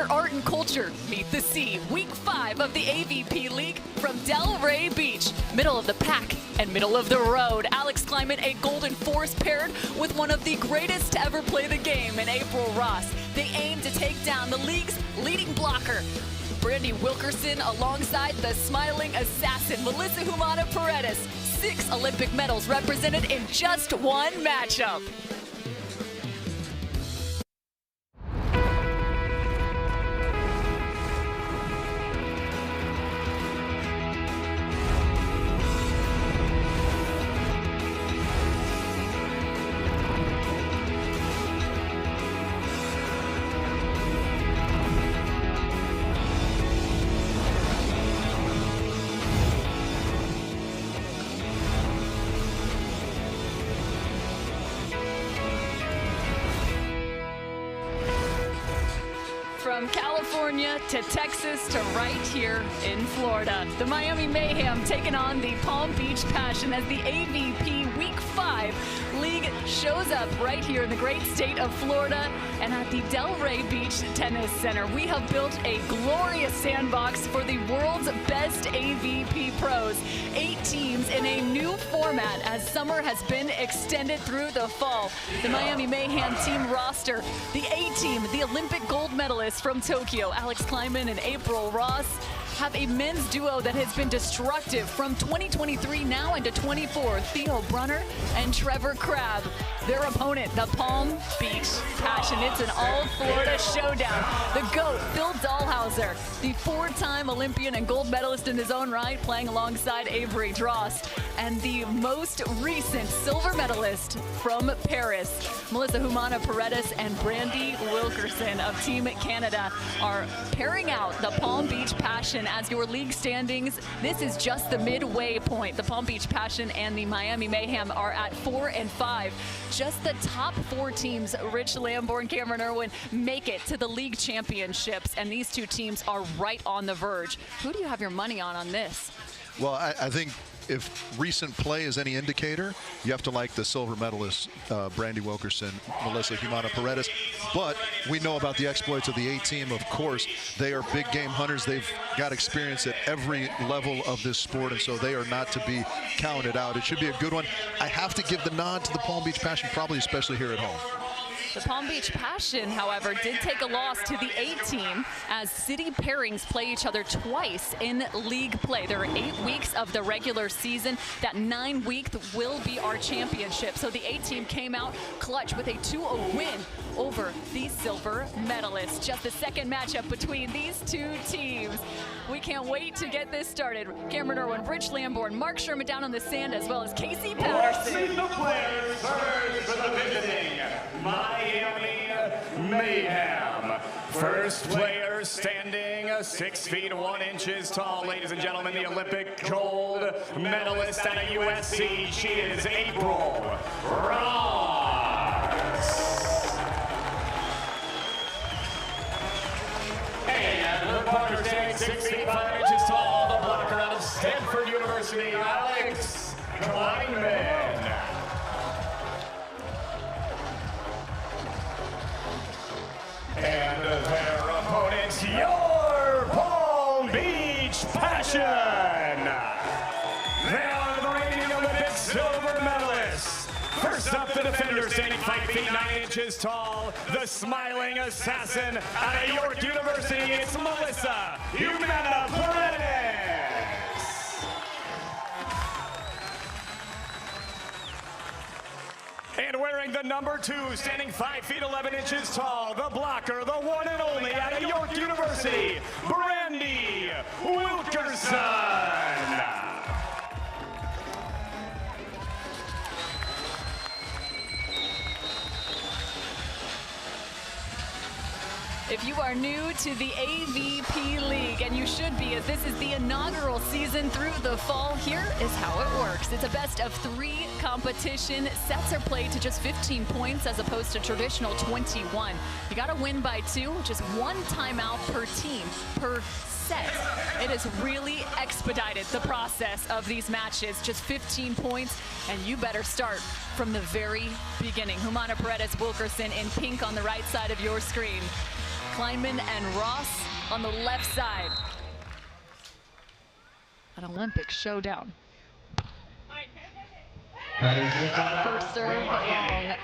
where art and culture meet the sea. Week 5 of the AVP League from Delray Beach. Middle of the pack and middle of the road. Alix Klineman, a Golden Force, paired with one of the greatest to ever play the game in April Ross. They aim to take down the league's leading blocker, Brandie Wilkerson, alongside the smiling assassin, Melissa Humana-Paredes. 6 Olympic medals represented in just one matchup. From California to Texas to right here in Florida, the Miami Mayhem taking on the Palm Beach Passion as the AVP Week 5 League shows up right here in the great state of Florida and at the Delray Beach Tennis Center. We have built a glorious sandbox for the world's best AVP pros. 8 teams in a new format as summer has been extended through the fall. The Miami Mayhem team roster, the A team, the Olympic gold medalists from Tokyo, Alix Klineman and April Ross, have a men's duo that has been destructive from 2023 now into 24, Theo Brunner and Trevor Crabb. Their opponent, the Palm Beach Passion. It's an all-Florida showdown. The GOAT, Phil Dalhausser, the 4-time Olympian and gold medalist in his own right, playing alongside Avery Drost, and the most recent silver medalist from Paris, Melissa Humana-Paredes and Brandie Wilkerson of Team Canada are pairing out the Palm Beach Passion as your league standings. This is just the midway point. The Palm Beach Passion and the Miami Mayhem are at 4 and 5. Just the top 4 teams, Rich Lamborn, Cameron Irwin, make it to the league championships, and these 2 teams are right on the verge. Who do you have your money on this? Well, I think if recent play is any indicator, you have to like the silver medalists, Brandie Wilkerson, Melissa Humana-Paredes. But we know about the exploits of the A team, of course. They are big game hunters. They've got experience at every level of this sport, and so they are not to be counted out. It should be a good one. I have to give the nod to the Palm Beach Passion, probably especially here at home. The Palm Beach Passion, however, did take a loss to the A team as city pairings play each other twice in league play. There are 8 weeks of the regular season. That 9 week will be our championship. So the A team came out clutch with a 2-0 win over the silver medalists. Just the second matchup between these 2 teams. We can't wait to get this started. Cameron Irwin, Rich Lamborn, Mark Sherman down on the sand, as well as Casey Patterson. Let's see the players first for the visiting Miami Mayhem. First player standing 6 feet 1 inches tall, ladies and gentlemen, the Olympic gold medalist out of USC. She is April Ross. And the partner standing 6 feet 5 inches tall, the blocker out of Stanford University, Alix Klineman. And their opponents, your Palm Beach Passion. They are the reigning Olympic silver medalists. First up, the defender standing 5 feet 9 inches tall, the smiling assassin out of York University. It's Melissa Humana-Paredes. And wearing the number 2, standing 5 feet 11 inches tall, the blocker, the one and only out of York University, Brandie Wilkerson. If you are new to the AVP League, and you should be, as this is the inaugural season through the fall, here is how it works. It's a best of 3 competition. Sets are played to just 15 points as opposed to traditional 21. You got to win by 2, just 1 timeout per team per set. It has really expedited the process of these matches. Just 15 points, and you better start from the very beginning. Humana-Paredes, Wilkerson in pink on the right side of your screen. Klineman and Ross on the left side. An Olympic showdown. First serve long.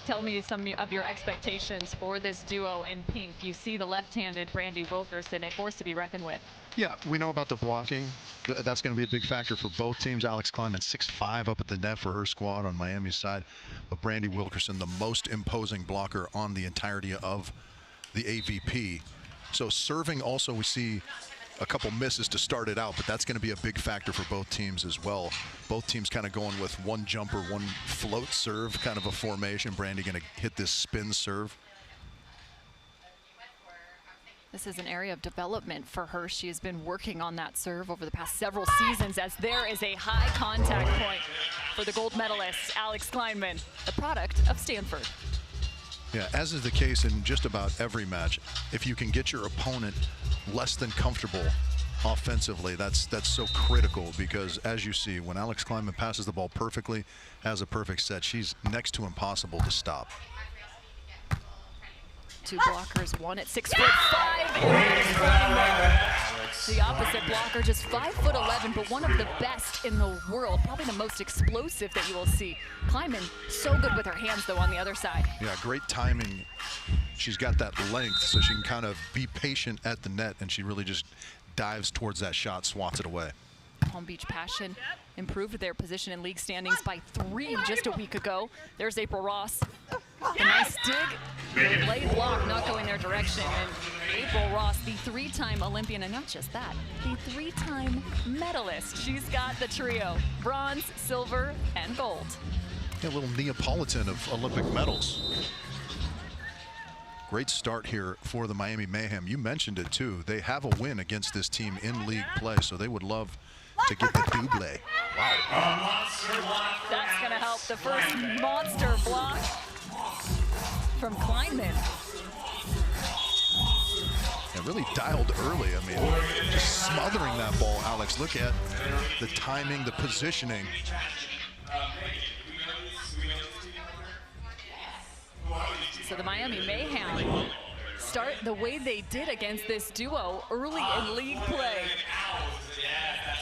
Tell me some of your expectations for this duo in pink. You see the left-handed Brandie Wilkerson, a force to be reckoned with. Yeah, we know about the blocking. That's going to be a big factor for both teams. Alix Klineman, 6'5" up at the net for her squad on Miami's side. But Brandie Wilkerson, the most imposing blocker on the entirety of the AVP. So serving also, we see a couple misses to start it out, but that's going to be a big factor for both teams as well. Both teams kind of going with one jumper, one float serve, kind of a formation. Brandie going to hit this spin serve. This is an area of development for her. She has been working on that serve over the past several seasons, as there is a high contact point for the gold medalist, Alix Klineman, the product of Stanford. Yeah, as is the case in just about every match, if you can get your opponent less than comfortable offensively, that's so critical, because as you see, when Alix Klineman passes the ball perfectly, has a perfect set, she's next to impossible to stop. Two blockers, one at 6'5", and the opposite blocker, just 5'11", but one of the best in the world, probably the most explosive that you will see. Klineman, so good with her hands though on the other side. Yeah, great timing. She's got that length, so she can kind of be patient at the net, and she really just dives towards that shot, swats it away. Palm Beach Passion improved their position in league standings by 3 just a week ago. There's April Ross. A nice dig. The late block not going their direction. And April Ross, the 3-time Olympian, and not just that, the 3-time medalist. She's got the trio: bronze, silver, and gold. Yeah, a little Neapolitan of Olympic medals. Great start here for the Miami Mayhem. You mentioned it too. They have a win against this team in league play, so they would love to get the double. Wow. That's going to help. The first monster block from Klineman. And really dialed early. I mean, just smothering that ball, Alix. Look at the timing, the positioning. So the Miami Mayhem start the way they did against this duo early in league play.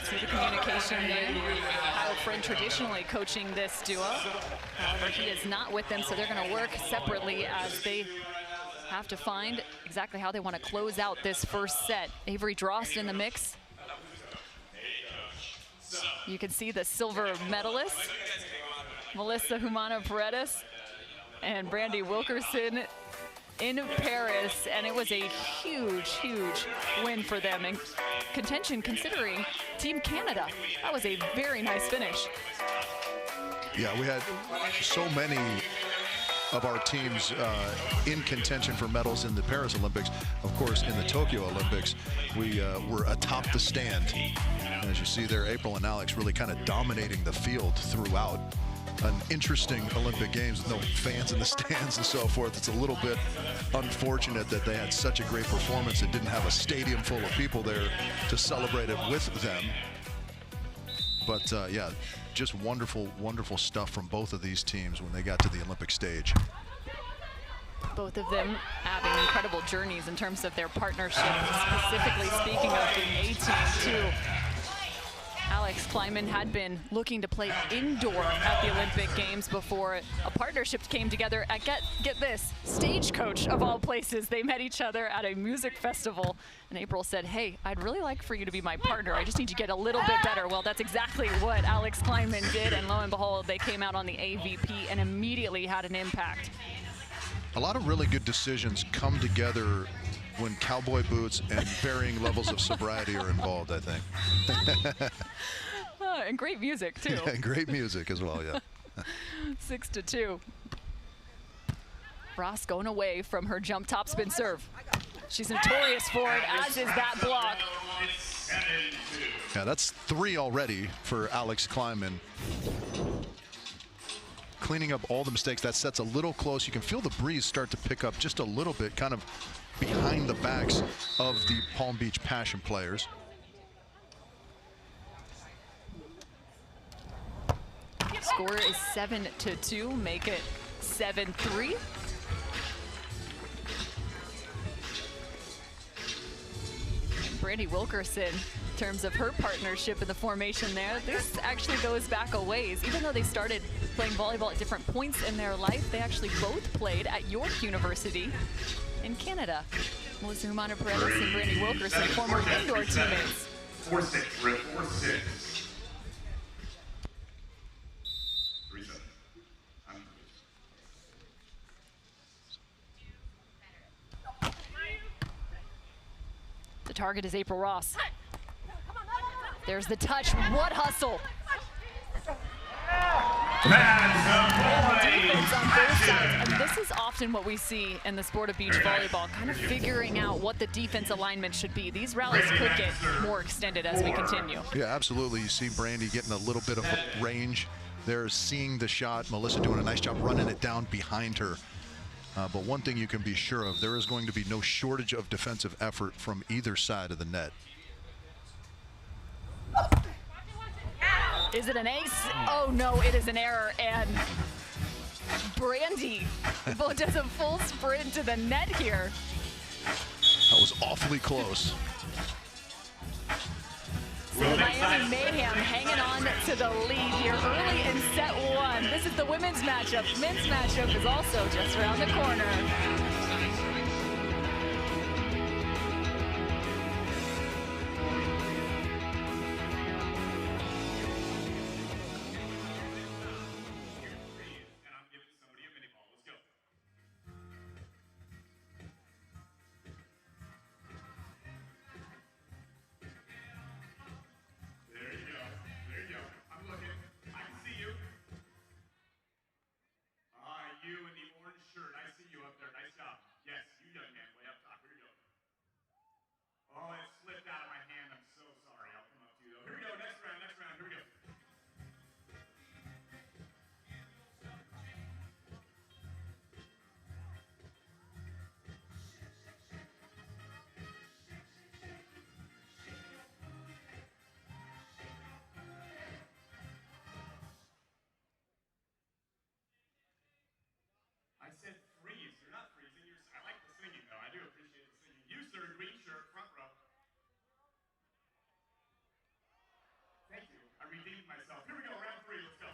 See the communication there. Kyle Friend traditionally coaching this duo. However, he is not with them, so they're going to work separately as they have to find exactly how they want to close out this first set. Avery Drost in the mix. You can see the silver medalist, Melissa Humana-Paredes, and Brandie Wilkerson in Paris, and it was a huge, huge win for them in contention considering Team Canada. That was a very nice finish. Yeah, we had so many of our teams in contention for medals in the Paris Olympics. Of course, in the Tokyo Olympics, we were atop the stand. And as you see there, April and Alix really kind of dominating the field throughout. An interesting Olympic Games with no fans in the stands and so forth. It's a little bit unfortunate that they had such a great performance and didn't have a stadium full of people there to celebrate it with them. But yeah, just wonderful, wonderful stuff from both of these teams when they got to the Olympic stage. Both of them having incredible journeys in terms of their partnership, specifically speaking of the A team too. Alix Klineman had been looking to play indoor at the Olympic Games before a partnership came together at, get this, Stagecoach of all places. They met each other at a music festival, and April said, hey, I'd really like for you to be my partner. I just need to get a little bit better. Well, that's exactly what Alix Klineman did, and lo and behold, they came out on the AVP and immediately had an impact. A lot of really good decisions come together when cowboy boots and varying levels of sobriety are involved, I think. And great music, too. Yeah, great music as well, yeah. 6-2. Ross going away from her jump topspin serve. She's notorious for it, as is that block. Yeah, that's 3 already for Alix Klineman. Cleaning up all the mistakes. That set's a little close. You can feel the breeze start to pick up just a little bit, kind of behind the backs of the Palm Beach Passion players. Score is 7-2, make it 7-3. Brandie Wilkerson, in terms of her partnership in the formation there, this actually goes back a ways. Even though they started playing volleyball at different points in their life, they actually both played at York University in Canada. Melissa Humana-Paredes and Brandie Wilkerson, former indoor teammates. 4-6, we're at 4-6. 3-7. The target is April Ross. There's the touch. What hustle! Defense on both sides, and this is often what we see in the sport of beach volleyball, kind of figuring out what the defense alignment should be. These rallies could get more extended as we continue. Yeah, absolutely. You see Brandie getting a little bit of range there, seeing the shot. Melissa doing a nice job running it down behind her. But one thing you can be sure of, there is going to be no shortage of defensive effort from either side of the net. Is it an ace? Oh no, it is an error, and Brandie does a full sprint to the net here. That was awfully close. So the Miami Mayhem hanging on to the lead here early in set one. This is the women's matchup. Men's matchup is also just around the corner. I said freeze. You're not freezing. I like the singing, though. I do appreciate the singing. You, sir, green shirt, front row. Thank you. I redeemed myself. Here we go, round three. Let's go.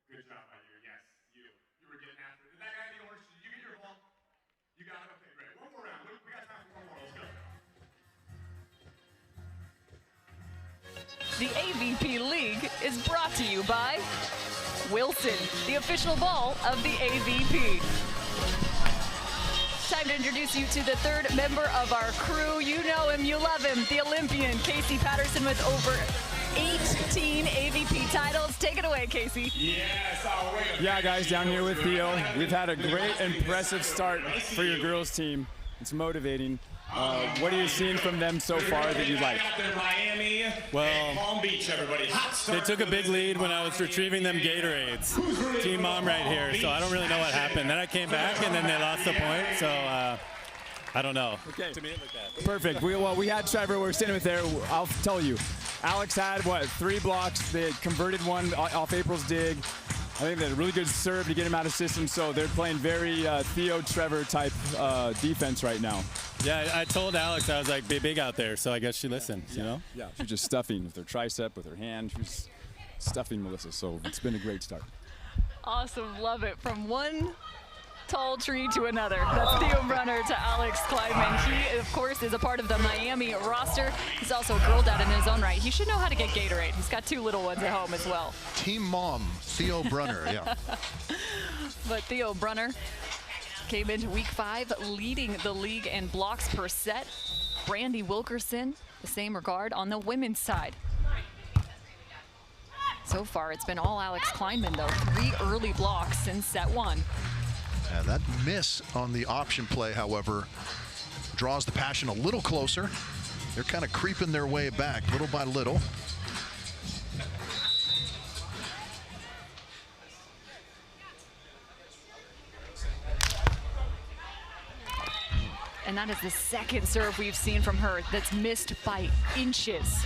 Good job by you. Yes, you. You were getting after it. Did that guy in the orange? Did you get your ball? You got it? Okay, great. One more round. We got time for one more. Let's go. The AVP League is brought to you by Wilson, the official ball of the AVP. Time to introduce you to the third member of our crew. You know him, you love him, the Olympian, Casey Patterson, with over 18 AVP titles. Take it away, Casey. Yes, I'll wait. Yeah, guys, down here with Theo. We've had a great, impressive start for your girls team. It's motivating. What are you seeing from them so far that you like? Miami, Well, Palm Beach, everybody. Hot they took a big lead when I was retrieving them Gatorades. Team mom right here, so I don't really know what happened. Then I came back, and then they lost the point, so I don't know. Okay. To me, it looked bad. Perfect. We had Trevor. We're sitting with there. I'll tell you. Alix had, 3 blocks. They converted one off April's dig. I think they had a really good serve to get him out of system, so they're playing very Theo Trevor type defense right now. Yeah, I told Alix I was like, be big out there, so I guess she listened, you know? Yeah, she's just stuffing with her tricep, with her hand. She's stuffing Melissa, so it's been a great start. Awesome, love it. From one tall tree to another. That's Theo Brunner to Alix Klineman. He, of course, is a part of the Miami roster. He's also a girl dad in his own right. He should know how to get Gatorade. He's got 2 little ones at home as well. Team mom, Theo Brunner, yeah. But Theo Brunner came into week 5 leading the league in blocks per set. Brandie Wilkerson, the same regard on the women's side. So far, it's been all Alix Klineman, though. 3 early blocks in set 1. Yeah, that miss on the option play, however, draws the Passion a little closer. They're kind of creeping their way back little by little. And that is the second serve we've seen from her that's missed by inches.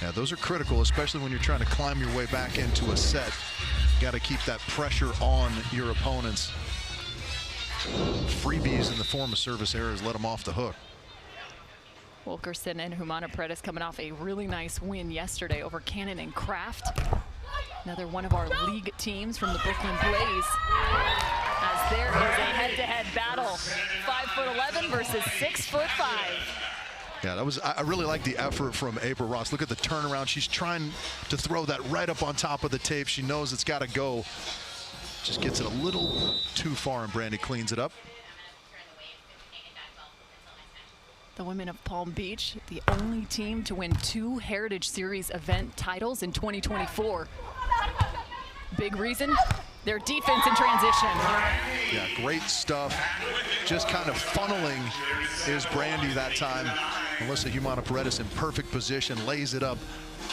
Yeah, those are critical, especially when you're trying to climb your way back into a set. Got to keep that pressure on your opponents. Freebies in the form of service errors let them off the hook. Wilkerson and Humana-Paredes coming off a really nice win yesterday over Cannon and Kraft. Another one of our league teams from the Brooklyn Blaze. As there is a head-to-head battle. 5'11" versus 6'5". Yeah, I really like the effort from April Ross. Look at the turnaround. She's trying to throw that right up on top of the tape. She knows it's got to go. Just gets it a little too far, and Brandie cleans it up. The women of Palm Beach, the only team to win 2 Heritage Series event titles in 2024. Big reason, their defense in transition. Yeah, great stuff. Just kind of funneling is Brandie that time. Melissa Humana-Paredes in perfect position, lays it up.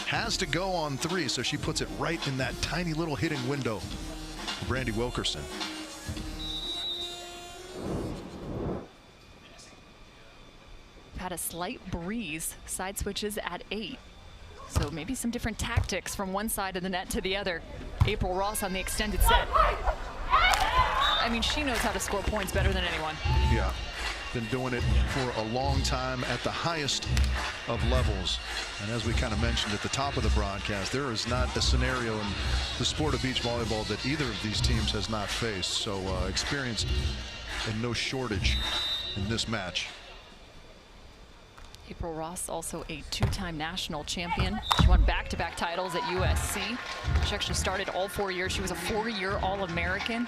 Has to go on 3, so she puts it right in that tiny little hitting window. Brandie Wilkerson. Had a slight breeze, side switches at 8. So maybe some different tactics from one side of the net to the other. April Ross on the extended set. I mean, she knows how to score points better than anyone. Yeah, been doing it for a long time at the highest of levels. And as we kind of mentioned at the top of the broadcast, there is not a scenario in the sport of beach volleyball that either of these teams has not faced. So experience and no shortage in this match. April Ross, also a 2-time national champion. She won back-to-back titles at USC. She actually started all 4 years. She was a 4-year All-American.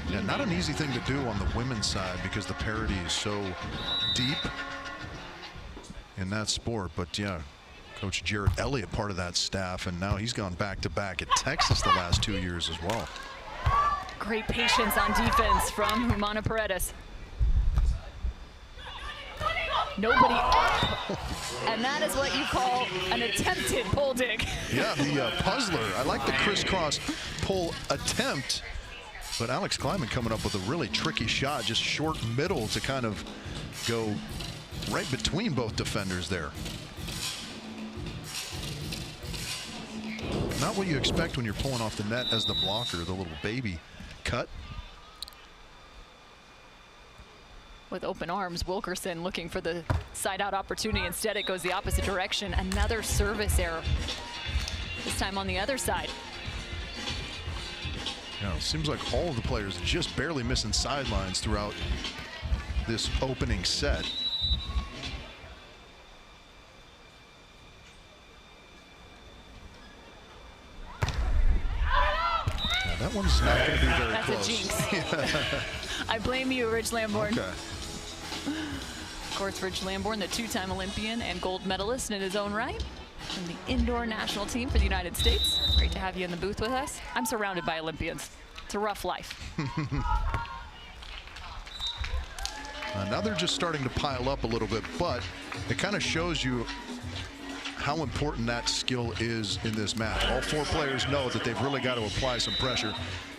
Yeah, not an easy thing to do on the women's side because the parity is so deep in that sport. But yeah, Coach Jared Elliott, part of that staff, and now he's gone back-to-back at Texas the last 2 years as well. Great patience on defense from Humana-Paredes. Nobody up, and that is what you call an attempted pull dig. Yeah, the puzzler. I like the crisscross pull attempt, but Alix Klineman coming up with a really tricky shot, just short middle to kind of go right between both defenders there. Not what you expect when you're pulling off the net as the blocker, the little baby cut. With open arms, Wilkerson looking for the side-out opportunity. Instead, it goes the opposite direction. Another service error. This time on the other side. Yeah, it seems like all of the players just barely missing sidelines throughout this opening set. Yeah, that one's not going to be very close. That's a jinx. I blame you, Ridge Lamborn. Okay. Of course, Ridge Lamborn, the 2-time Olympian and gold medalist in his own right, from the indoor national team for the United States. Great to have you in the booth with us. I'm surrounded by Olympians. It's a rough life. Now they're just starting to pile up a little bit, but it kind of shows you how important that skill is in this match. All 4 players know that they've really got to apply some pressure.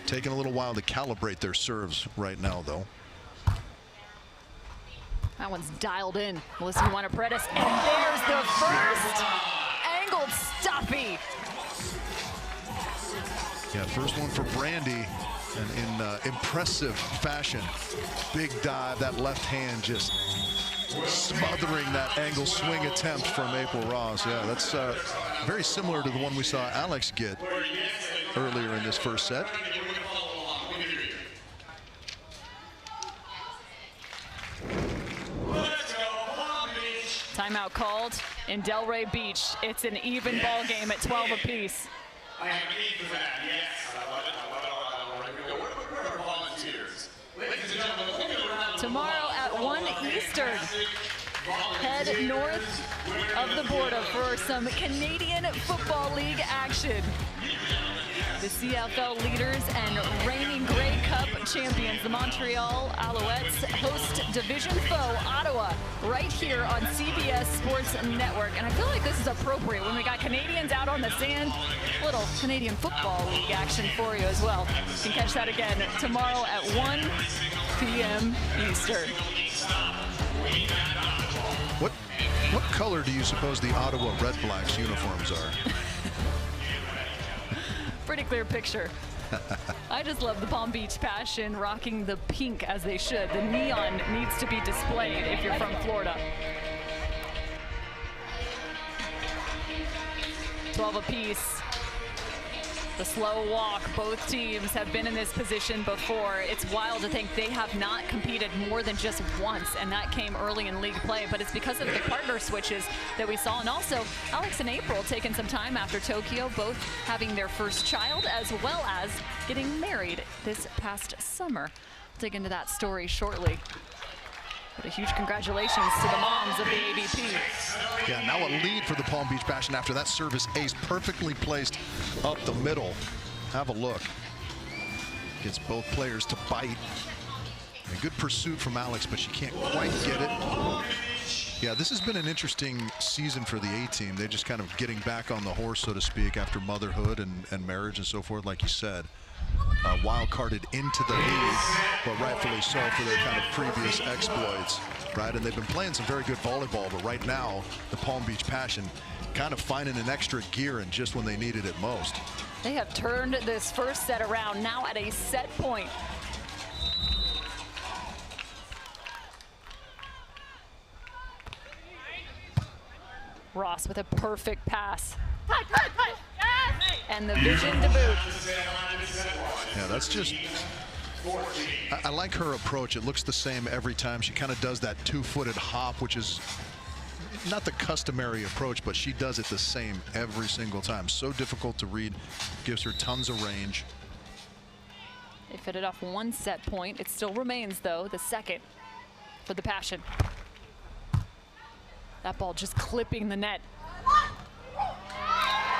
Taking a little while to calibrate their serves right now, though. That one's dialed in. Melissa Humana-Paredes, and there's the first angled stoppie. Yeah, first one for Brandie, and in impressive fashion. Big dive, that left hand just smothering that angle swing attempt from April Ross. Yeah, that's very similar to the one we saw Alix get earlier in this first set. Timeout called in Delray Beach. It's an even ball game at 12 apiece. I have need for that, yes. I love it. Where are volunteers? Ladies and gentlemen, Tomorrow at 1 Eastern, head north of the border for some Canadian Football League action. The CFL leaders and reigning Grey Cup champions, the Montreal Alouettes, host division foe Ottawa right here on CBS Sports Network. And I feel like this is appropriate when we got Canadians out on the sand. Little Canadian Football League action for you as well. You can catch that again tomorrow at 1 p.m. Eastern. What What color do you suppose the Ottawa Red Blacks uniforms are? Pretty clear picture. I just love the Palm Beach Passion rocking the pink as they should. The neon needs to be displayed if you're from Florida. 12 apiece. The slow walk. Both teams have been in this position before. It's wild to think they have not competed more than just once, and that came early in league play, but it's because of the partner switches that we saw. And also, Alix and April taking some time after Tokyo, both having their first child, as well as getting married this past summer. We'll dig into that story shortly. But a huge congratulations to the moms of the AVP. Yeah, now a lead for the Palm Beach Passion after that service ace perfectly placed up the middle. Have a look. Gets both players to bite. A good pursuit from Alix, but she can't quite get it. Yeah, this has been an interesting season for the A team. They're just kind of getting back on the horse, so to speak, after motherhood and marriage and so forth, like you said. Wild carded into the league, but rightfully so for their kind of previous exploits, right? And they've been playing some very good volleyball, but right now, the Palm Beach Passion kind of finding an extra gear and just when they needed it most. They have turned this first set around, now at a set point. Ross with a perfect pass. And the vision to boot. Yeah, that's just, I like her approach. It looks the same every time. She kind of does that two-footed hop, which is not the customary approach, but she does it the same every single time. So difficult to read, gives her tons of range. They fitted off one set point. It still remains, though, the second for the Passion. That ball just clipping the net.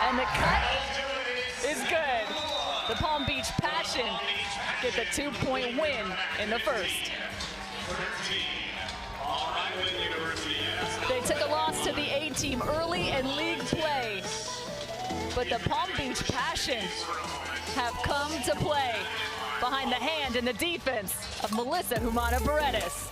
And the cut is good. The Palm Beach Passion get the 2-point win in the first. They took a loss to the A team early in league play, but the Palm Beach Passion have come to play behind the hand and the defense of Melissa Humana-Paredes.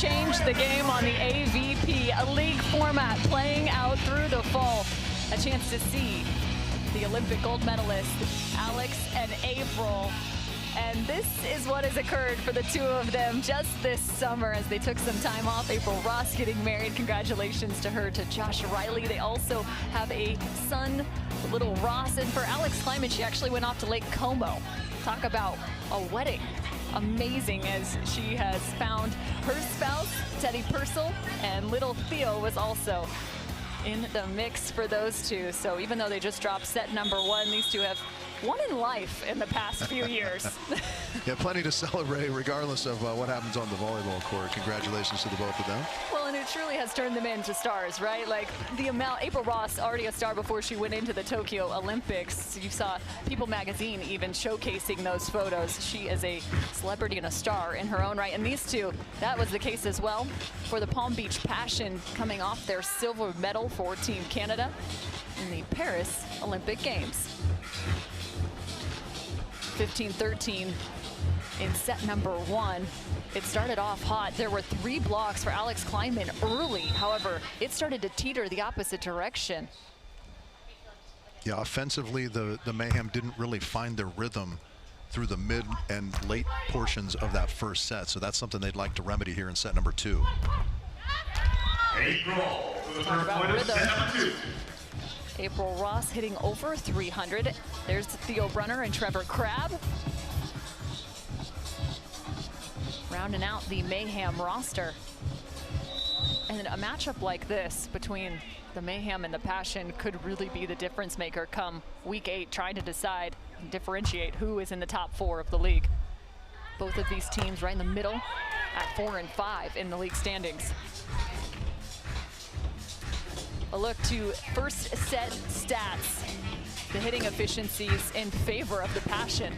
change the game on the AVP, a league format playing out through the fall. A chance to see the Olympic gold medalists, Alix and April. And this is what has occurred for the two of them just this summer as they took some time off. April Ross getting married. Congratulations to her, to Josh Riley. They also have a son, little Ross. And for Alix Klineman, she actually went off to Lake Como. Talk about a wedding. Amazing, as she has found her spouse, Teddy Purcell, and little Theo was also in the mix for those two. So even though they just dropped set number 1, these two have won in life in the past few years. Yeah, plenty to celebrate regardless of what happens on the volleyball court. Congratulations to the both of them. Well, and it truly has turned them into stars, right? Like the amount, April Ross, already a star before she went into the Tokyo Olympics. You saw People magazine even showcasing those photos. She is a celebrity and a star in her own right. And these two, that was the case as well for the Palm Beach Passion, coming off their silver medal for Team Canada in the Paris Olympic Games. 15-13 in set number 1. It started off hot. There were 3 blocks for Alix Klineman early. However, it started to teeter the opposite direction. Yeah, offensively, the Mayhem didn't really find their rhythm through the mid and late portions of that first set. So that's something they'd like to remedy here in set number 2. April for the Talk first point of set number 2. April Ross hitting over 300. There's Theo Brunner and Trevor Crabb. Rounding out the Mayhem roster. And a matchup like this between the Mayhem and the Passion could really be the difference maker come week 8, trying to decide and differentiate who is in the top 4 of the league. Both of these teams right in the middle at 4 and 5 in the league standings. A look to first set stats. The hitting efficiencies in favor of the Passion.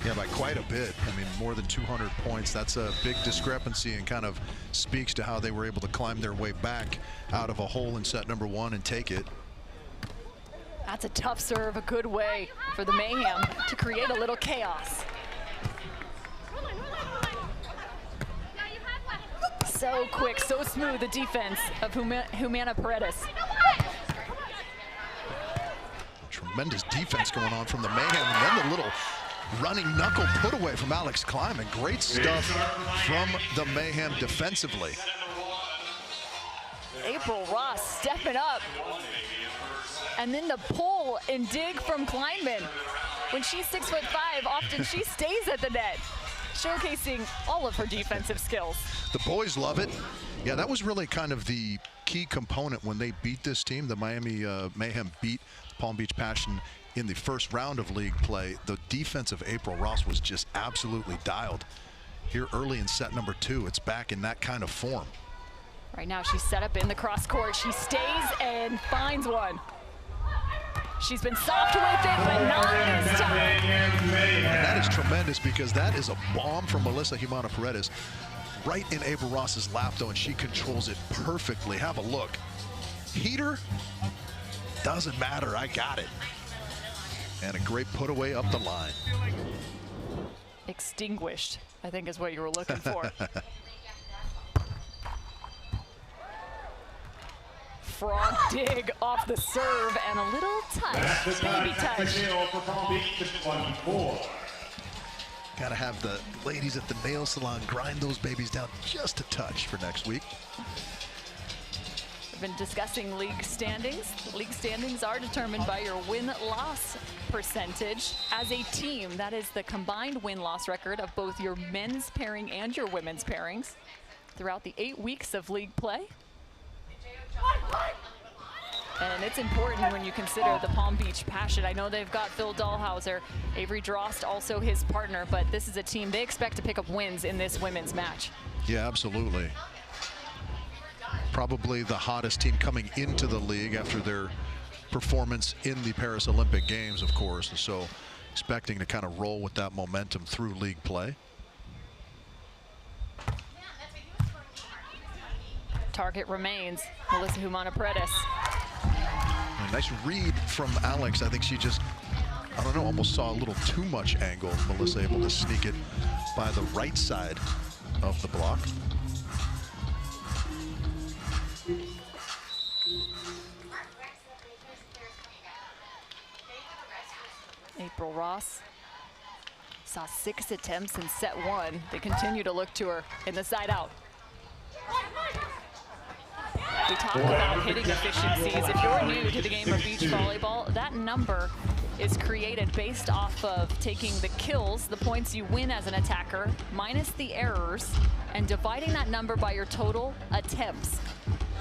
Yeah, by quite a bit. I mean, more than 200 points. That's a big discrepancy and kind of speaks to how they were able to climb their way back out of a hole in set number 1 and take it. That's a tough serve, a good way for the Mayhem to create a little chaos. So quick, so smooth, the defense of Humana-Paredes. Tremendous defense going on from the Mayhem, and then the little running knuckle put away from Alix Klineman. Great stuff from the Mayhem defensively. April Ross stepping up. And then the pull and dig from Klineman. When she's 6'5", often she stays at the net, showcasing all of her defensive skills. The boys love it. Yeah, that was really kind of the key component when they beat this team. The Miami Mayhem beat Palm Beach Passion in the first round of league play. The defense of April Ross was just absolutely dialed. Here early in set number 2, it's back in that kind of form. Right now she's set up in the cross court. She stays and finds one. She's been soft with it, but not this time. And that is tremendous, because that is a bomb from Melissa Humana-Paredes right in April Ross's lap, though, and she controls it perfectly. Have a look. Heater, doesn't matter, I got it. And a great put away up the line. Extinguished, I think is what you were looking for. Frog dig off the serve and a little touch, baby touch. Gotta have the ladies at the nail salon grind those babies down just a touch for next week. We've been discussing league standings. League standings are determined by your win-loss percentage. As a team, that is the combined win-loss record of both your men's pairing and your women's pairings throughout the 8 weeks of league play. And it's important when you consider the Palm Beach Passion. I know they've got Phil Dahlhauser, Avery Drost, also his partner, but this is a team they expect to pick up wins in this women's match. Yeah, absolutely. Probably the hottest team coming into the league after their performance in the Paris Olympic Games, of course. And so expecting to kind of roll with that momentum through league play. Target remains Melissa Humana-Paredes. A nice read from Alix. I think she just, I don't know, almost saw a little too much angle. Melissa able to sneak it by the right side of the block. April Ross saw 6 attempts in set 1. They continue to look to her in the side out. We talk about hitting efficiencies. If you're new to the game of beach volleyball, that number is created based off of taking the kills, the points you win as an attacker, minus the errors, and dividing that number by your total attempts.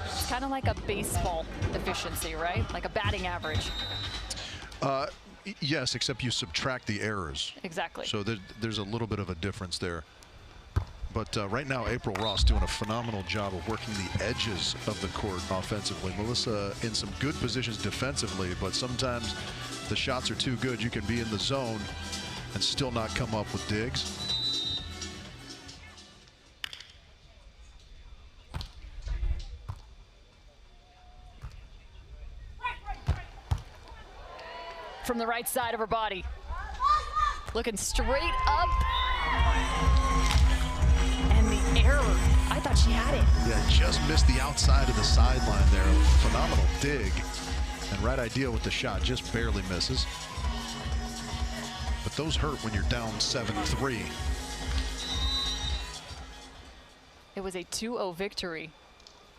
It's kind of like a baseball efficiency, right? Like a batting average. Yes, except you subtract the errors. Exactly. So there's a little bit of a difference there. But right now, April Ross doing a phenomenal job of working the edges of the court offensively. Melissa in some good positions defensively, but sometimes the shots are too good. You can be in the zone and still not come up with digs. From the right side of her body. Looking straight up. And the error, I thought she had it. Yeah, just missed the outside of the sideline there. Phenomenal dig. And right idea with the shot, just barely misses. But those hurt when you're down 7-3. It was a 2-0 victory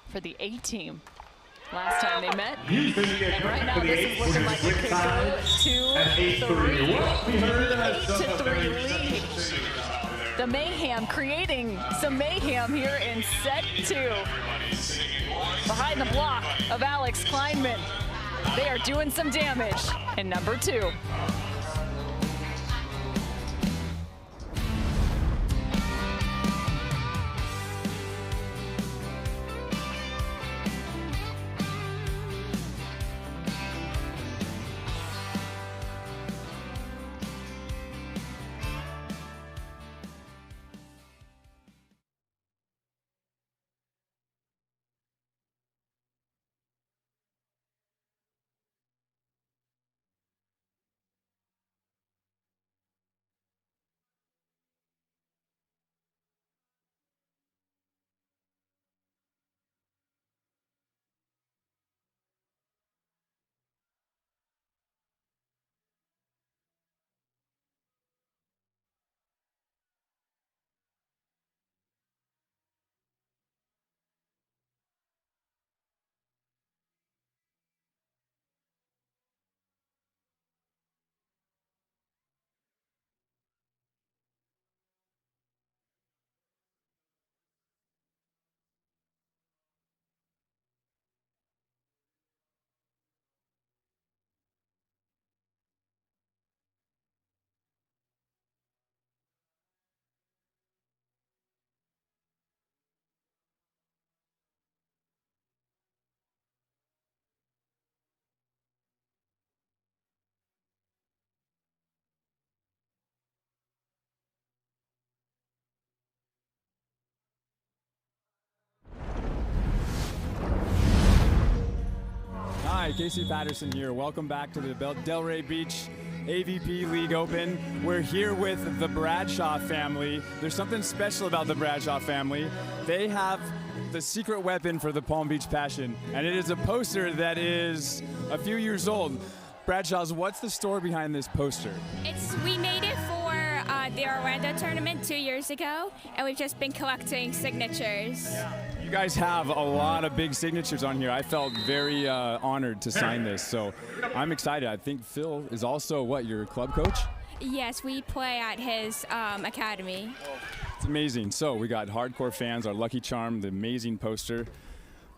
for the A team last time they met. And right now this is looking like it could go 2-3. 8-3 lead. The Mayhem creating some mayhem here in set 2. Behind the block of Alix Klineman. They are doing some damage in number 2. Hi, Casey Patterson here. Welcome back to the Delray Beach AVP League Open. We're here with the Bradshaw family. There's something special about the Bradshaw family. They have the secret weapon for the Palm Beach Passion, and it is a poster that is a few years old. Bradshaws, what's the story behind this poster? We made it for the Orlando tournament 2 years ago, and we've just been collecting signatures. You guys have a lot of big signatures on here. I felt very honored to sign this, so I'm excited. I think Phil is also, what, your club coach? Yes, we play at his academy. It's amazing. So we got hardcore fans, our lucky charm, the amazing poster.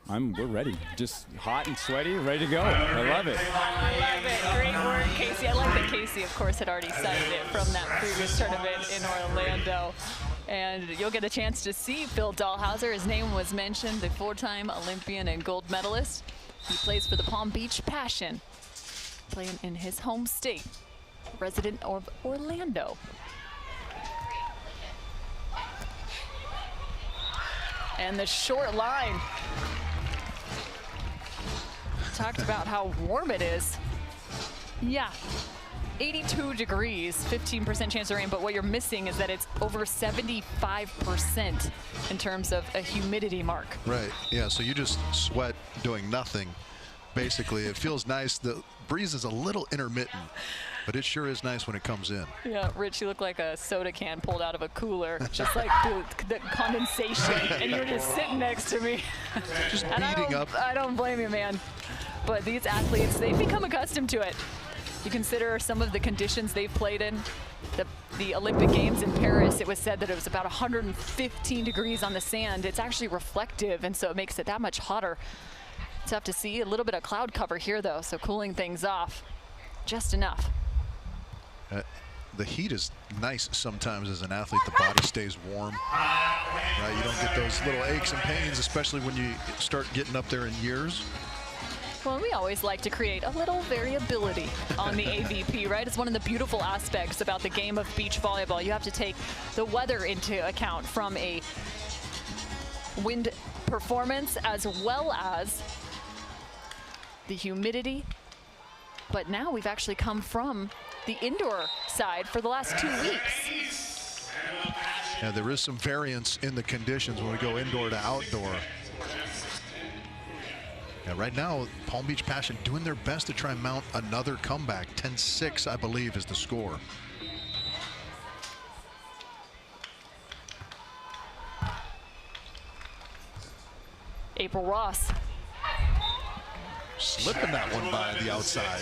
We're ready. Just hot and sweaty, ready to go. I love it. I love it. Great work, Casey. I like that Casey, of course, had already signed it from that previous tournament in Orlando. And you'll get a chance to see Phil Dahlhauser. His name was mentioned, the 4-time Olympian and gold medalist. He plays for the Palm Beach Passion, playing in his home state, resident of Orlando. And the short line. Talked about how warm it is. Yeah, 82 degrees, 15% chance of rain, but what you're missing is that it's over 75% in terms of a humidity mark. Right, yeah, so you just sweat doing nothing, basically. It feels nice. The breeze is a little intermittent, But it sure is nice when it comes in. Yeah, Rich, you look like a soda can pulled out of a cooler, just like the condensation, and you're just sitting next to me. Just And beating up. I don't blame you, man. But these athletes, they've become accustomed to it. You consider some of the conditions they've played in. The Olympic Games in Paris, it was said that it was about 115 degrees on the sand. It's actually reflective, and so it makes it that much hotter. It's tough to see. A little bit of cloud cover here, though, so cooling things off just enough. The heat is nice sometimes as an athlete. The body stays warm. Right? You don't get those little aches and pains, especially when you start getting up there in years. Well, we always like to create a little variability on the AVP, right? It's one of the beautiful aspects about the game of beach volleyball. You have to take the weather into account from a wind performance as well as the humidity. But now we've actually come from the indoor side for the last 2 weeks. Yeah, there is some variance in the conditions when we go indoor to outdoor. Yeah, right now, Palm Beach Passion doing their best to try and mount another comeback. 10-6, I believe, is the score. April Ross. Slipping that one by the outside.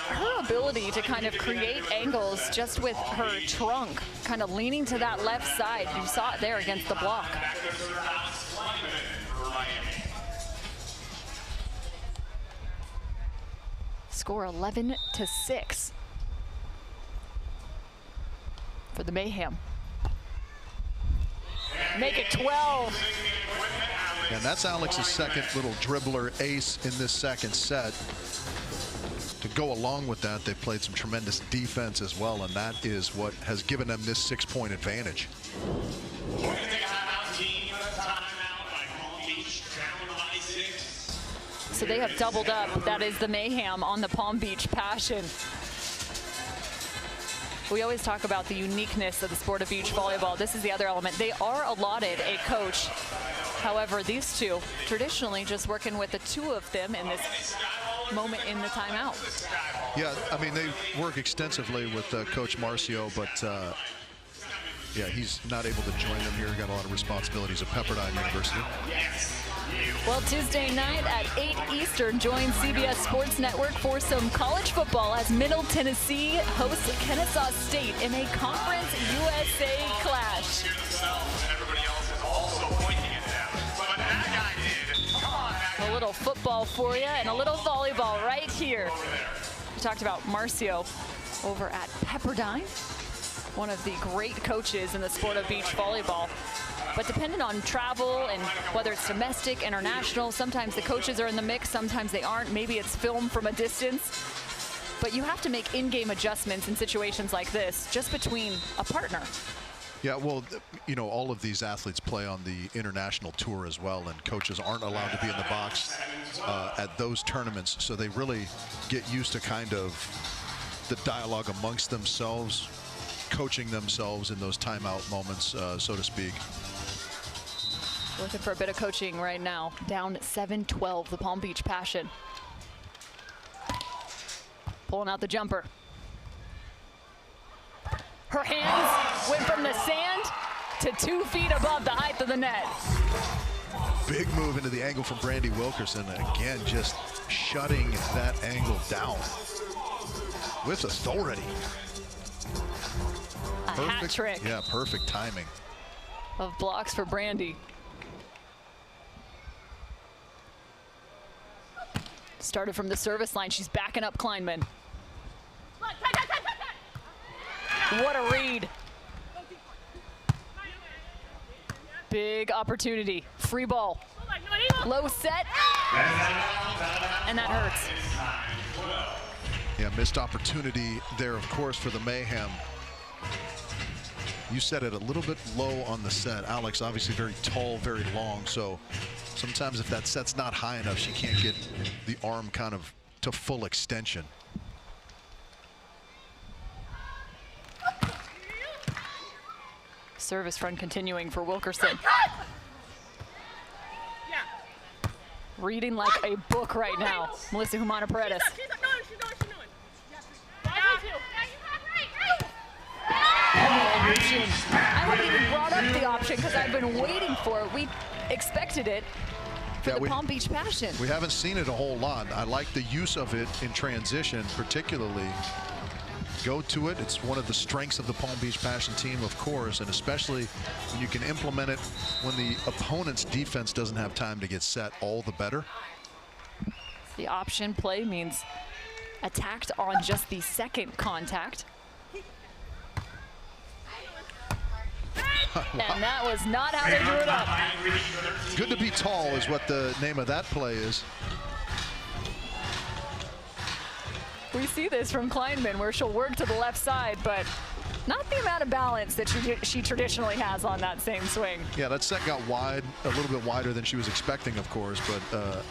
Her ability to kind of create angles just with her trunk, kind of leaning to that left side. You saw it there against the block. Score 11-6 for the Mayhem. Make it 12. And that's Alix's second little dribbler ace in this second set. To go along with that, they played some tremendous defense as well, and that is what has given them this 6-point advantage. So they have doubled up. That is the Mayhem on the Palm Beach Passion. We always talk about the uniqueness of the sport of beach volleyball. This is the other element. They are allotted a coach. However, these two, traditionally just working with the two of them in this moment in the timeout. Yeah, I mean, they work extensively with Coach Marcio, but yeah, he's not able to join them here. Got a lot of responsibilities at Pepperdine University. Well, Tuesday night at 8 Eastern, join CBS Sports Network for some college football as Middle Tennessee hosts Kennesaw State in a Conference USA clash. A little football for you and a little volleyball right here. We talked about Marcio over at Pepperdine, one of the great coaches in the sport of beach volleyball. But depending on travel and whether it's domestic, international, sometimes the coaches are in the mix, sometimes they aren't. Maybe it's film from a distance. But you have to make in-game adjustments in situations like this, just between a partner. Yeah, well, you know, all of these athletes play on the international tour as well, and coaches aren't allowed to be in the box at those tournaments, so they really get used to kind of the dialogue amongst themselves, coaching themselves in those timeout moments, so to speak. Looking for a bit of coaching right now. Down 7-12, the Palm Beach Passion. Pulling out the jumper. Her hands went from the sand to 2 feet above the height of the net. Big move into the angle from Brandie Wilkerson. Again, just shutting that angle down with authority. A hat trick. Yeah, perfect timing. Of blocks for Brandie. Started from the service line. She's backing up Klineman. What a read. Big opportunity. Free ball. Low set. And that hurts. Yeah, missed opportunity there, of course, for the Mayhem. You set it a little bit low on the set. Alix, obviously very tall, very long, so sometimes if that set's not high enough, she can't get the arm kind of to full extension. Service front continuing for Wilkerson. Reading like a book right now. Melissa Humana-Paredes. love the option because I've been waiting for it. We expected it for the Palm Beach Passion. We haven't seen it a whole lot. I like the use of it in transition, particularly. Go to it. It's one of the strengths of the Palm Beach Passion team, of course, and especially when you can implement it when the opponent's defense doesn't have time to get set, all the better. The option play means attacked on just the second contact. And that was not how they drew it up. Good to be tall is what the name of that play is. We see this from Klineman where she'll work to the left side, but not the amount of balance that she traditionally has on that same swing. Yeah, that set got wide, a little bit wider than she was expecting, of course, but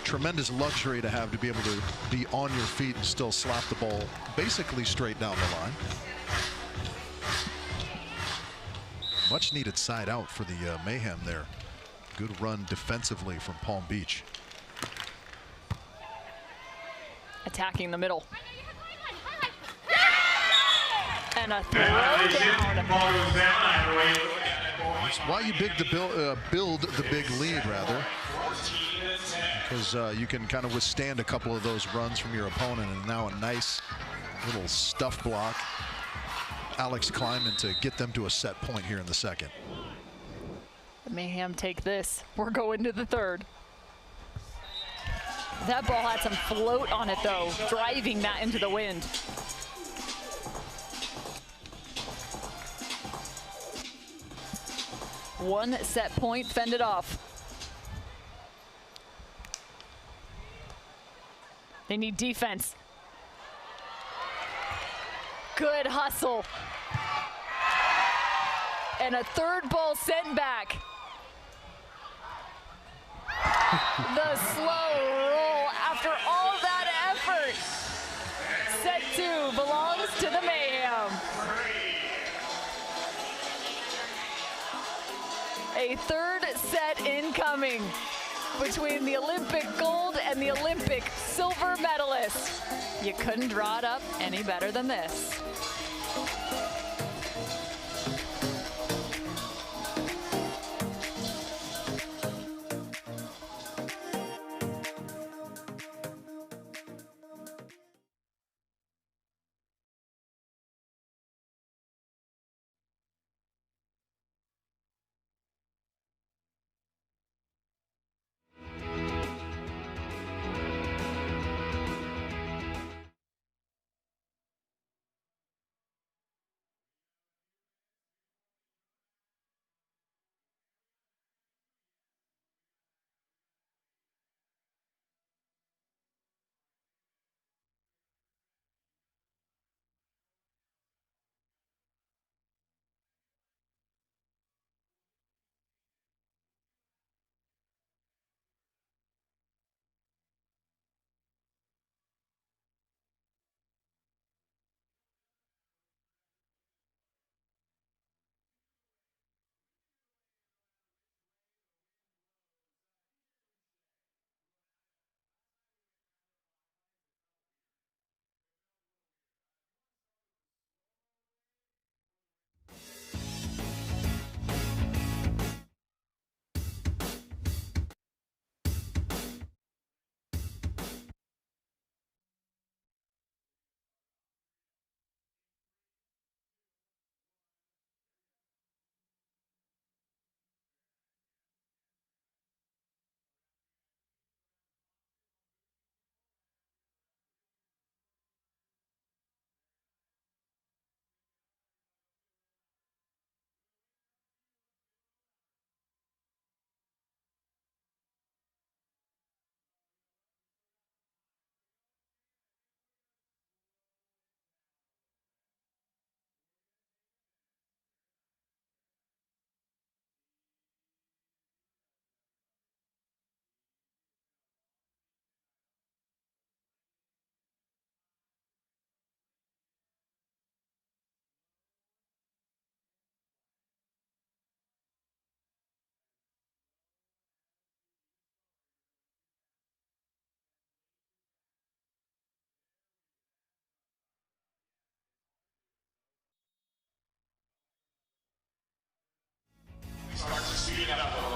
tremendous luxury to have to be able to be on your feet and still slap the ball basically straight down the line. Much needed side out for the Mayhem there. Good run defensively from Palm Beach. Attacking the middle. And a throw down. That's why you build the big lead, rather. Because you can kind of withstand a couple of those runs from your opponent, and now a nice little stuff block. Alix Klineman to get them to a set point here in the second. The Mayhem take this. We're going to the third. That ball had some float on it, though, driving that into the wind. One set point fended off. They need defense. Good hustle. And a third ball sent back. The slow roll after all that effort. Set 2 belongs to the Mayhem. A third set incoming between the Olympic gold and the Olympic silver medalists. You couldn't draw it up any better than this.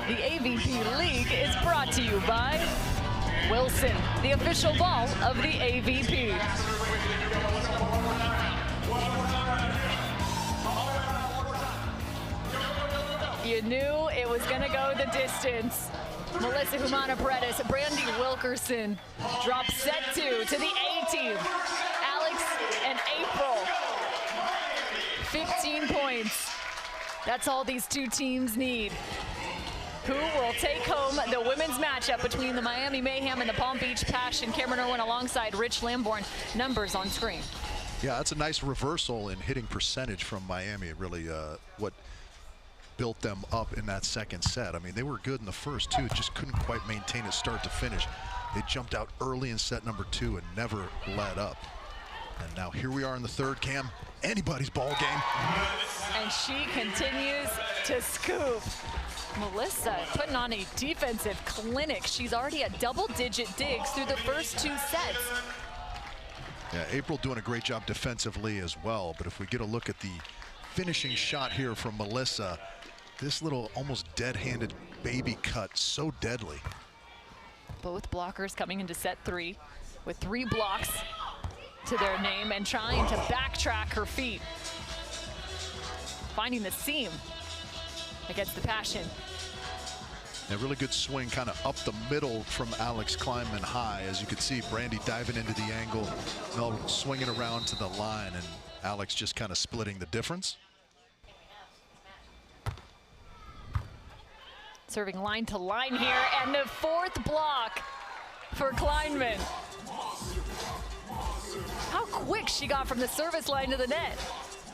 The AVP League is brought to you by Wilson, the official ball of the AVP. You knew it was going to go the distance. Melissa Humana-Paredes, Brandie Wilkerson drops set 2 to the A team. Alix and April, 15 points. That's all these two teams need. Who will take home the women's matchup between the Miami Mayhem and the Palm Beach Passion? Cameron Irwin alongside Rich Lamborn. Numbers on screen. Yeah, that's a nice reversal in hitting percentage from Miami. Really what built them up in that second set. I mean, they were good in the first two, just couldn't quite maintain it start to finish. They jumped out early in set number 2 and never let up. And now here we are in the third, Cam. Anybody's ball game. And she continues to scoop. Melissa putting on a defensive clinic. She's already at double-digit digs through the first 2 sets. Yeah, April doing a great job defensively as well. But if we get a look at the finishing shot here from Melissa, this little almost dead-handed baby cut, so deadly. Both blockers coming into set 3 with 3 blocks to their name and trying to backtrack her feet. Finding the seam against the Passion. A really good swing kind of up the middle from Alix Klineman high. As you could see, Brandie diving into the angle, Mel swinging around to the line, and Alix just kind of splitting the difference. Serving line to line here, and the 4th block for Klineman. How quick she got from the service line to the net.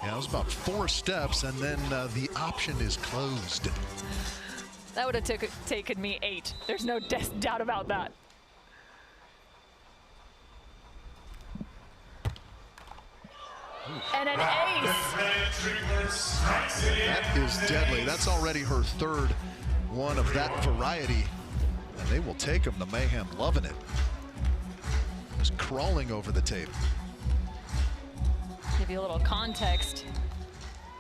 Yeah, it was about 4 steps, and then the option is closed. That would have taken me 8. There's no doubt about that. And an ace. That is deadly. That's already her 3rd one of that variety, and they will take them. The Mayhem loving it. Just crawling over the tape. Give you a little context.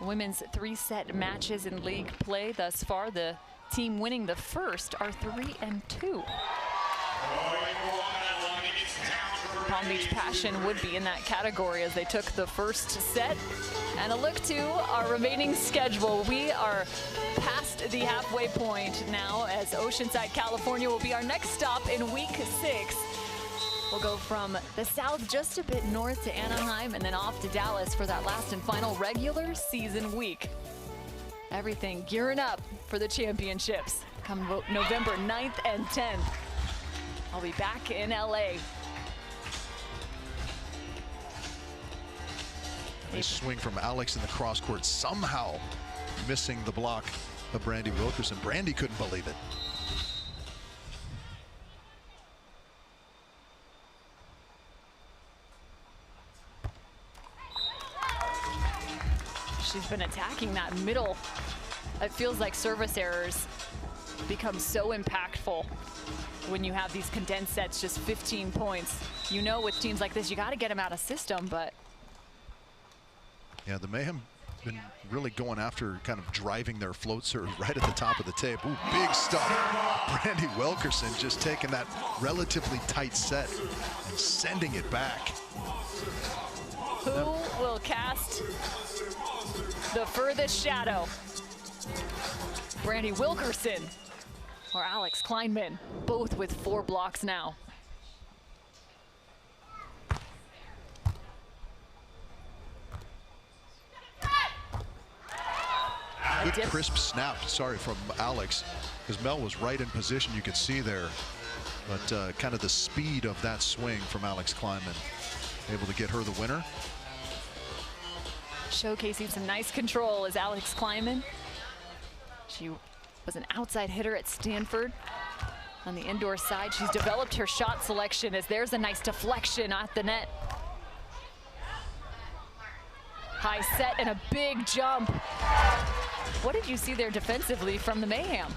Women's 3-set matches in league play thus far. The team winning the first are 3-2. Palm Beach Passion would be in that category as they took the first set. And a look to our remaining schedule. We are past the halfway point now, as Oceanside, California will be our next stop in week 6. We'll go from the south just a bit north to Anaheim and then off to Dallas for that last and final regular season week. Everything gearing up for the championships come November 9th and 10th. I'll be back in LA. Nice swing from Alix in the cross court, somehow missing the block of Brandie Wilkerson. Brandie couldn't believe it. She's been attacking that middle. It feels like service errors become so impactful when you have these condensed sets, just 15 points. You know, with teams like this, you got to get them out of system, but. Yeah, the Mayhem been really going after kind of driving their float serve right at the top of the tape. Ooh, big stuff. Brandie Wilkerson just taking that relatively tight set and sending it back. Who will cast the furthest shadow? Brandie Wilkerson or Alix Klineman, both with 4 blocks now. Good crisp snap, sorry, from Alix, because Mel was right in position, you could see there. But kind of the speed of that swing from Alix Klineman, able to get her the winner. Showcasing some nice control is Alix Klineman. She was an outside hitter at Stanford. On the indoor side, she's developed her shot selection as there's a nice deflection at the net. High set and a big jump. What did you see there defensively from the Mayhem?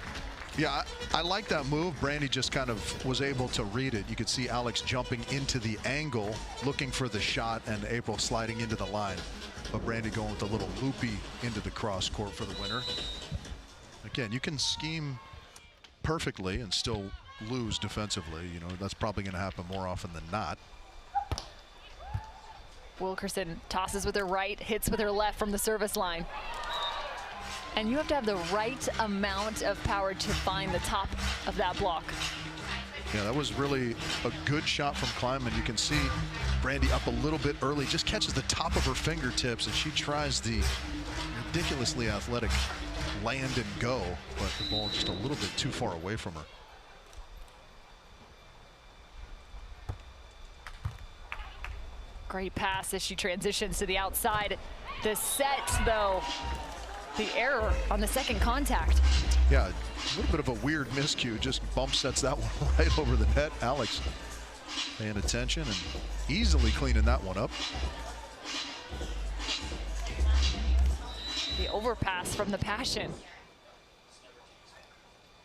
Yeah, I like that move. Brandie just kind of was able to read it. You could see Alix jumping into the angle, looking for the shot, and April sliding into the line. But Brandie going with a little loopy into the cross court for the winner. Again, you can scheme perfectly and still lose defensively. You know, that's probably going to happen more often than not. Wilkerson tosses with her right, hits with her left from the service line. And you have to have the right amount of power to find the top of that block. Yeah, that was really a good shot from Klineman. You can see Brandie up a little bit early, just catches the top of her fingertips, and she tries the ridiculously athletic land and go, but the ball just a little bit too far away from her. Great pass as she transitions to the outside. The set, though, the error on the second contact. Yeah, a little bit of a weird miscue. Just bump sets that one right over the net. Alix paying attention and easily cleaning that one up. The overpass from the Passion.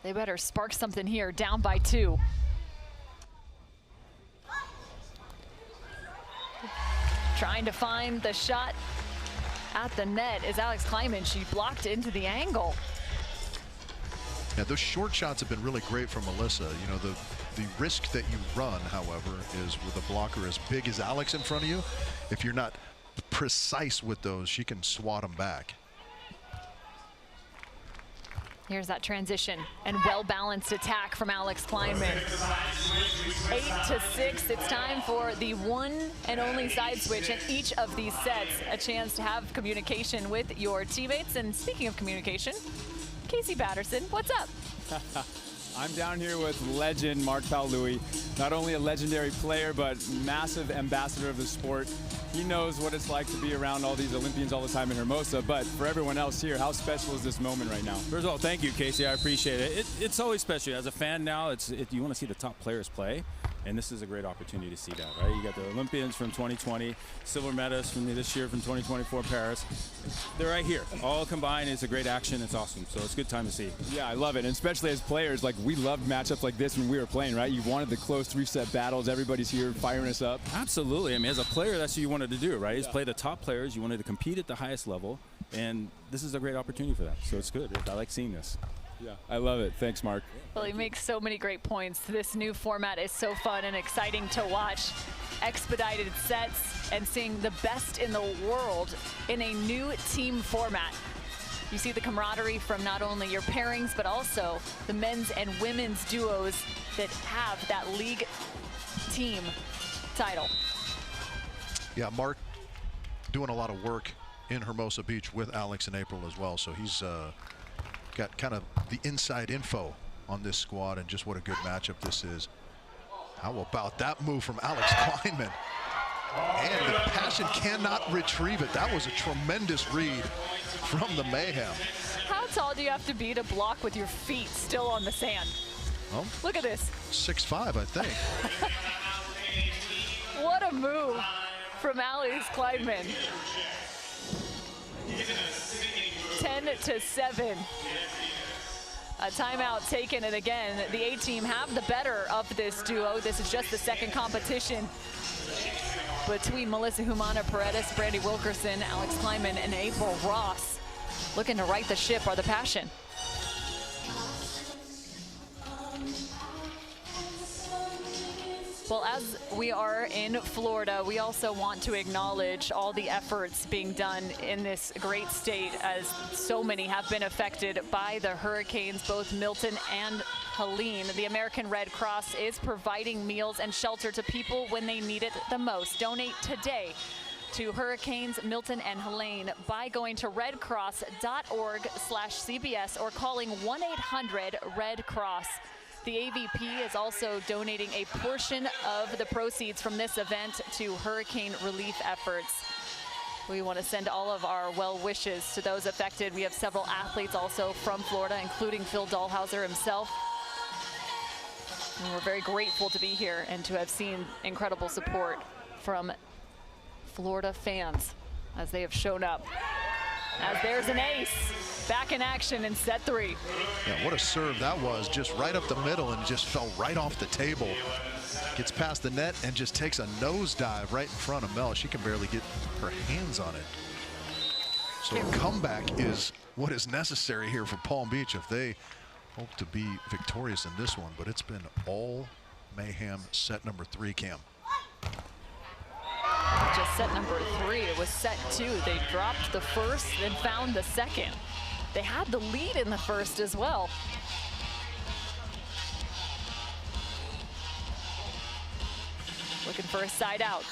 They better spark something here, down by 2. Trying to find the shot at the net is Alix Klineman. She blocked into the angle. Yeah, those short shots have been really great from Melissa. You know, the risk that you run, however, is with a blocker as big as Alix in front of you. If you're not precise with those, she can swat them back. Here's that transition and well-balanced attack from Alix Klineman. 8-6, it's time for the one and only side switch in each of these sets. A chance to have communication with your teammates. And speaking of communication, Casey Patterson, what's up? I'm down here with legend Mark Paul-Louis, not only a legendary player, but massive ambassador of the sport. He knows what it's like to be around all these Olympians all the time in Hermosa, but for everyone else here, how special is this moment right now? First of all, thank you, Casey. I appreciate it. It's always special. As a fan now, you want to see the top players play, and this is a great opportunity to see that, right? You got the Olympians from 2020, silver medalists from this year from 2024 Paris. They're right here. All combined, it's a great action. It's awesome. So it's a good time to see. Yeah, I love it. And especially as players, like we loved matchups like this when we were playing, right? You wanted the close 3-set battles. Everybody's here firing us up. Absolutely. I mean, as a player, that's what you wanted to do, right? Is play the top players. You wanted to compete at the highest level. And this is a great opportunity for that. So it's good. I like seeing this. Yeah, I love it. Thanks, Mark. Well, he makes so many great points. This new format is so fun and exciting to watch. Expedited sets and seeing the best in the world in a new team format. You see the camaraderie from not only your pairings, but also the men's and women's duos that have that league team title. Yeah, Mark doing a lot of work in Hermosa Beach with Alix in April as well. So he's got kind of the inside info on this squad and just what a good matchup this is. How about that move from Alix Klineman? And the Passion cannot retrieve it. That was a tremendous read from the Mayhem. How tall do you have to be to block with your feet still on the sand? Well, look at this. 6'5", I think. What a move from Alix Klineman. 10-7. A timeout taken, and again, the A team have the better of this duo. This is just the second competition between Melissa Humana-Paredes, Brandie Wilkerson, Alix Klineman, and April Ross. Looking to right the ship are the Passion. Well, as we are in Florida, we also want to acknowledge all the efforts being done in this great state, as so many have been affected by the hurricanes, both Milton and Helene. The American Red Cross is providing meals and shelter to people when they need it the most. Donate today to Hurricanes Milton and Helene by going to redcross.org/CBS or calling 1-800-RED-CROSS. The AVP is also donating a portion of the proceeds from this event to hurricane relief efforts. We want to send all of our well wishes to those affected. We have several athletes also from Florida, including Phil Dahlhauser himself. And we're very grateful to be here and to have seen incredible support from Florida fans as they have shown up. As there's an ace. Back in action in set 3. Yeah, what a serve that was, just right up the middle, and it just fell right off the table. Gets past the net and just takes a nosedive right in front of Mel. She can barely get her hands on it. So a comeback is what is necessary here for Palm Beach if they Hope to be victorious in this one, but it's been all Mayhem set number 3, Cam. Just set number 3. It was set 2. They dropped the first and found the second. They had the lead in the first as well. Looking for a side out.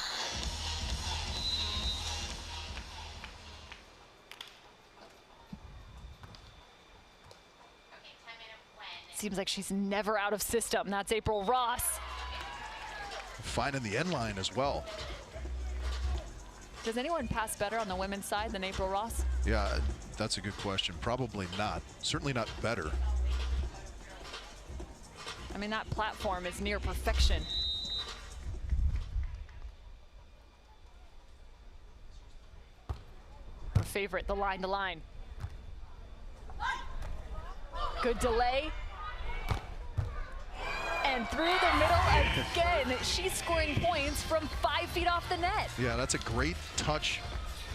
Seems like she's never out of system. That's April Ross. Finding the end line as well. Does anyone pass better on the women's side than April Ross? Yeah, that's a good question. Probably not. Certainly not better. I mean, that platform is near perfection. Her favorite, the line to line. Good delay. And through the middle again. She's scoring points from 5 feet off the net. Yeah, that's a great touch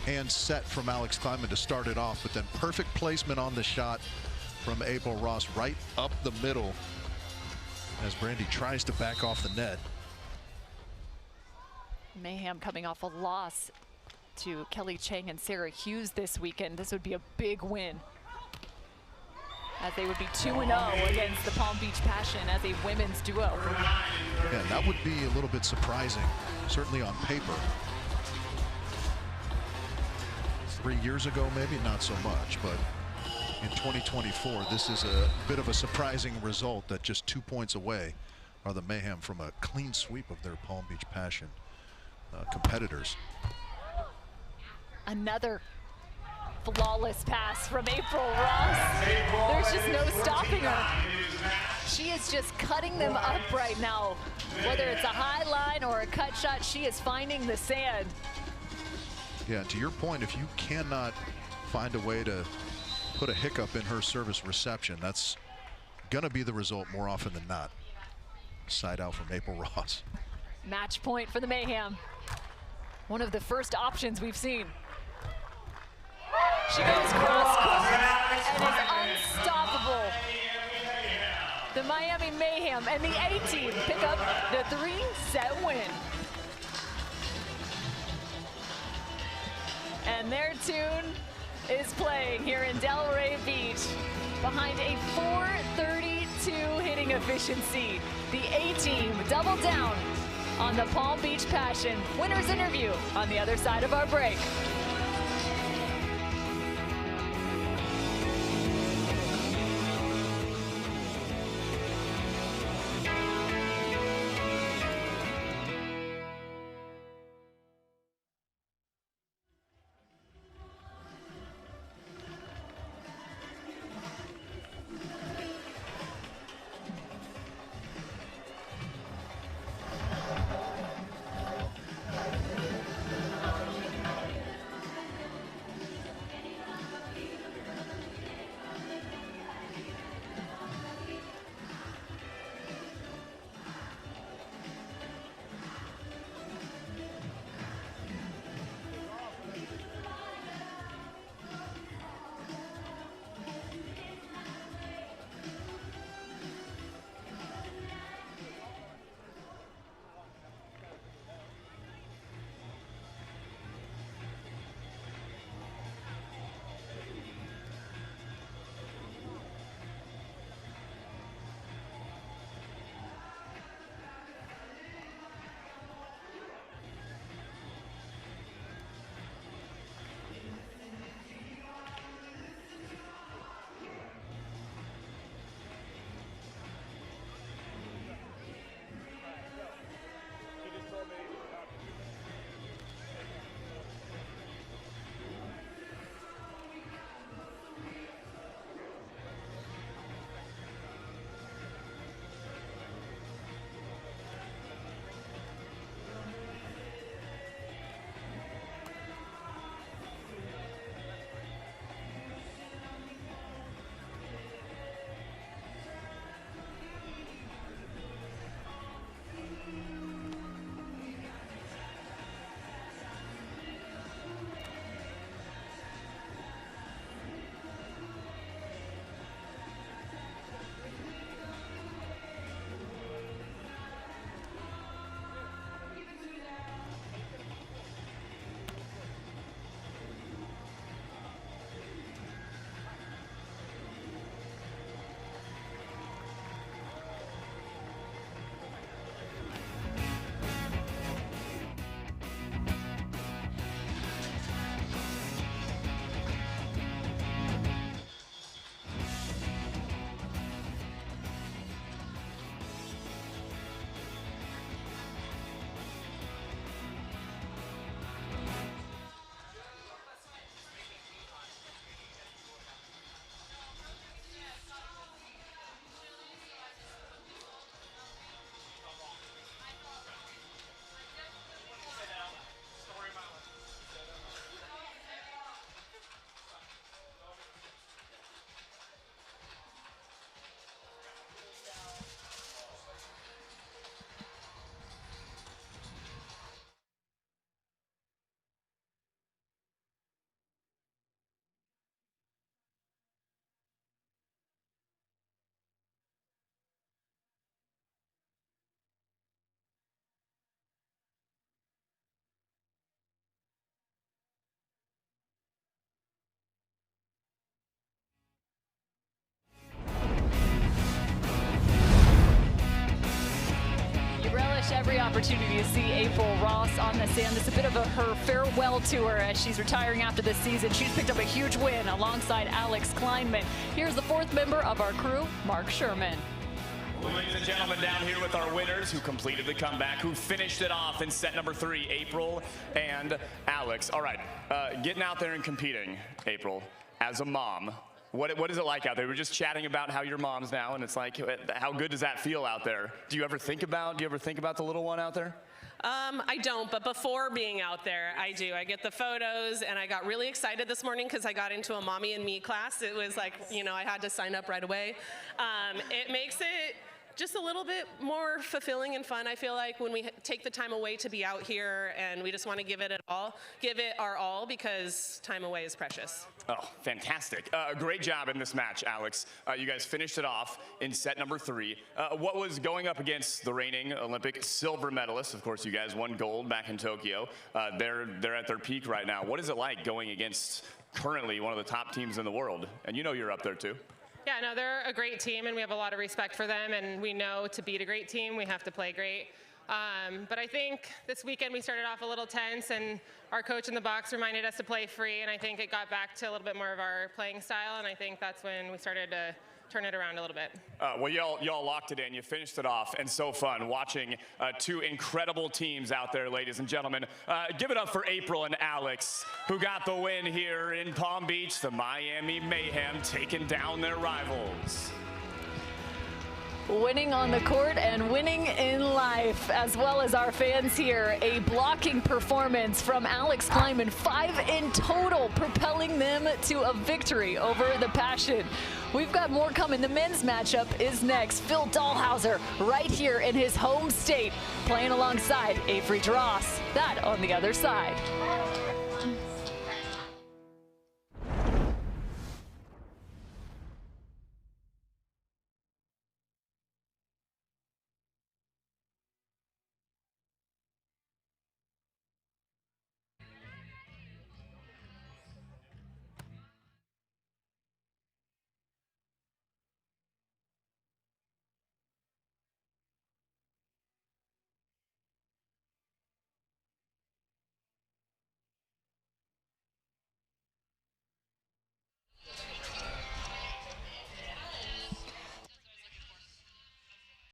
and set from Alix Klineman to start it off, but then perfect placement on the shot from April Ross right up the middle as Brandie tries to back off the net. Mayhem coming off a loss to Kelly Chang and Sarah Hughes this weekend. This would be a big win, as they would be 2-0 against the Palm Beach Passion as a women's duo. Yeah, that would be a little bit surprising, certainly on paper. 3 years ago, maybe not so much, but in 2024, this is a bit of a surprising result that just 2 points away are the Mayhem from a clean sweep of their Palm Beach Passion competitors. Another flawless pass from April Ross. There's just no stopping her. She is just cutting them up right now. Whether it's a high line or a cut shot, she is finding the sand. Yeah, to your point, if you cannot find a way to put a hiccup in her service reception, that's gonna be the result more often than not. Side out from April Ross. Match point for the Mayhem. One of the first options we've seen. She goes cross court and is unstoppable. The Miami Mayhem and the A-team pick up the 3-set win. And their tune is playing here in Delray Beach behind a .432 hitting efficiency. The A-team double down on the Palm Beach Passion. Winner's interview on the other side of our break. opportunity to see April Ross on the sand. It's a bit of her farewell tour as she's retiring after this season. She's picked up a huge win alongside Alix Klineman. Here's the fourth member of our crew, Mark Sherman. Ladies and gentlemen, down here with our winners who completed the comeback, who finished it off in set number 3, April and Alix. All right, getting out there and competing, April, as a mom, what is it like out there? We're just chatting about how your mom's now, and it's like, how good does that feel out there? Do you ever think about the little one out there? I don't, but before being out there, I do. I get the photos, and I got really excited this morning because I got into a mommy and me class. It was like, you know, I had to sign up right away. It makes it just a little bit more fulfilling and fun, I feel like, when we take the time away to be out here, and we just want to give it our all, because time away is precious. Oh, fantastic. Great job in this match, Alix. You guys finished it off in set number 3. What was going up against the reigning Olympic silver medalists? Of course, you guys won gold back in Tokyo. They're at their peak right now. What is it like going against currently one of the top teams in the world? And you know you're up there too. Yeah, no, they're a great team, and we have a lot of respect for them, and we know to beat a great team, we have to play great. But I think this weekend we started off a little tense, and our coach in the box reminded us to play free, and I think it got back to a little bit more of our playing style, and I think that's when we started to turn it around a little bit. Well, y'all locked it in. You finished it off, and so fun watching two incredible teams out there, ladies and gentlemen. Give it up for April and Alix, who got the win here in Palm Beach. The Miami Mayhem taking down their rivals. Winning on the court and winning in life, as well as our fans here. A blocking performance from Alix Klineman, 5 in total, propelling them to a victory over the Passion. We've got more coming. The men's matchup is next. Phil Dahlhauser right here in his home state, playing alongside Avery Dross. That on the other side.